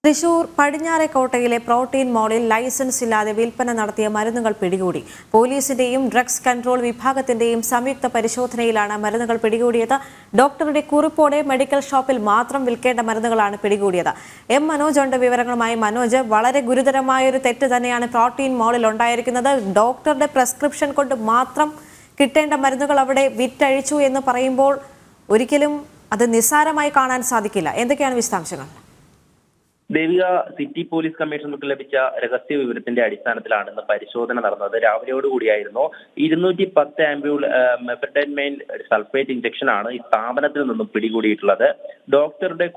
Thrissur പടിഞ്ഞാറേക്കോട്ടയിലെ protein മാളിൽ licence ഇല്ലാതെ വിൽപ്പന നടത്തിയ മരുന്നുകൾ പിടികൂടി. പോലീസിന്റെയും ഡ്രഗ്സ് കൺട്രോൾ വിഭാഗത്തിന്റെയും സംയുക്ത പരിശോധനയിലാണ് മരുന്നുകൾ പിടികൂടിയത്. ഡോക്ടറുടെ കുറിപ്പോടെ മെഡിക്കൽ ഷോപ്പിൽ മാത്രം വിൽക്കേണ്ട മരുന്നുകളാണ് പിടികൂടിയത്. എം മനോജ് ഉണ്ട് വിവരങ്ങളുമായി. മനോജ്, വളരെ ഗുരുതരമായ ഒരു തെറ്റ് തന്നെയാണ് പ്രോട്ടീൻ മാളിൽ ഉണ്ടായിരിക്കുന്നത്. ഡോക്ടറുടെ പ്രിസ്ക്രിപ്ഷൻ കൊണ്ട് മാത്രം കിട്ടേണ്ട മരുന്നുകൾ അവിടെ വിറ്റഴിച്ചു എന്ന് പറയുമ്പോൾ ഒരിക്കലും അത് നിസ്സാരമായി കാണാൻ സാധിക്കില്ല. എന്തൊക്കെയാണ് വിശദാംശങ്ങൾ? ദേവിക, സിറ്റി പോലീസ് കമ്മീഷണർക്ക് ലഭിച്ച രഹസ്യ വിവരത്തിന്റെ അടിസ്ഥാനത്തിലാണ് ഇന്ന് പരിശോധന നടന്നത്. രാവിലെയോടുകൂടിയായിരുന്നു. 210 ആംപ്യൂൾ മെഫെഡൈൻ സൾഫേറ്റ് ഇഞ്ചക്ഷൻ ആണ് ഈ സ്ഥാപനത്തിൽ നിന്നും പിടികൂടിയിട്ടുള്ളത്. ഡോക്ടറുടെ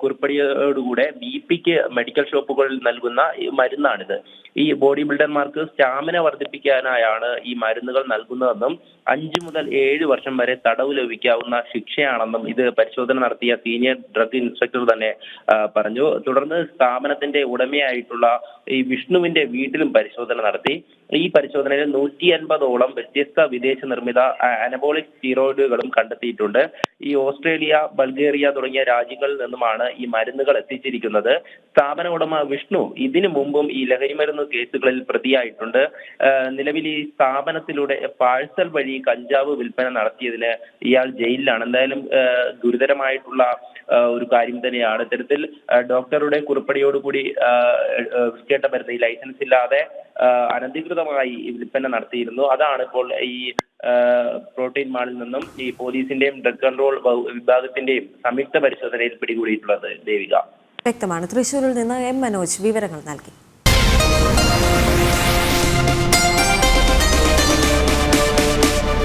കുറിപ്പടിയോടുകൂടെ BP-ക്ക് മെഡിക്കൽ ഷോപ്പുകളിൽ നൽകുന്ന മരുന്നാണിത്. ഈ ബോഡി ബിൽഡർമാർക്ക് സ്റ്റാമിന വർദ്ധിപ്പിക്കാനായാണ് ഈ മരുന്നുകൾ നൽകുന്നതെന്നും 5 മുതൽ 7 വർഷം വരെ തടവ് ലഭിക്കാവുന്ന ശിക്ഷയാണെന്നും ഇത് പരിശോധന നടത്തിയ സീനിയർ ഡ്രഗ് ഇൻസ്പെക്ടർ തന്നെ പറഞ്ഞു. തുടർന്ന് സ്ഥാപനത്തിന്റെ ഉടമയായിട്ടുള്ള ഈ വിഷ്ണുവിന്റെ വീട്ടിലും പരിശോധന നടത്തി. ഈ പരിശോധനയിൽ 150ഓളം വ്യത്യസ്ത വിദേശ നിർമ്മിത അനബോളിക് സ്റ്റീറോയിഡുകളും കണ്ടെത്തിയിട്ടുണ്ട്. ഈ ഓസ്ട്രേലിയ, ബൾഗേറിയ തുടങ്ങിയ രാജ്യങ്ങളിൽ നിന്നുമാണ് ഈ മരുന്നുകൾ എത്തിച്ചിരിക്കുന്നത്. സ്ഥാപന ഉടമ വിഷ്ണു ഇതിനു മുമ്പും ഈ ലഹരിമരുന്ന് കേസുകളിൽ പ്രതിയായിട്ടുണ്ട്. നിലവിൽ ഈ സ്ഥാപനത്തിലൂടെ പാഴ്സൽ വഴി കഞ്ചാവ് വിൽപ്പന നടത്തിയതിന് ഇയാൾ ജയിലിലാണ്. എന്തായാലും ഗുരുതരമായിട്ടുള്ള ഒരു കാര്യം തന്നെയാണ്. ഇത്തരത്തിൽ ഡോക്ടറുടെ കുറിപ്പടിയോടുകൂടി വിൽക്കേണ്ട മരുന്ന് ഈ ലൈസൻസ് ഇല്ലാതെ അനധികൃതമായി വിൽപ്പന നടത്തിയിരുന്നു. അതാണ് ഇപ്പോൾ ഈ പ്രോട്ടീൻ മാളിൽ നിന്നും ഈ പോലീസിന്റെയും ഡ്രഗ് കൺട്രോൾ വിഭാഗത്തിന്റെയും സംയുക്ത പരിശോധനയിൽ പിടികൂടിയിട്ടുള്ളത്. ദേവിക, വ്യക്തമാണ്. തൃശൂരിൽ നിന്ന് എം മനോജ് വിവരങ്ങൾ നൽകി.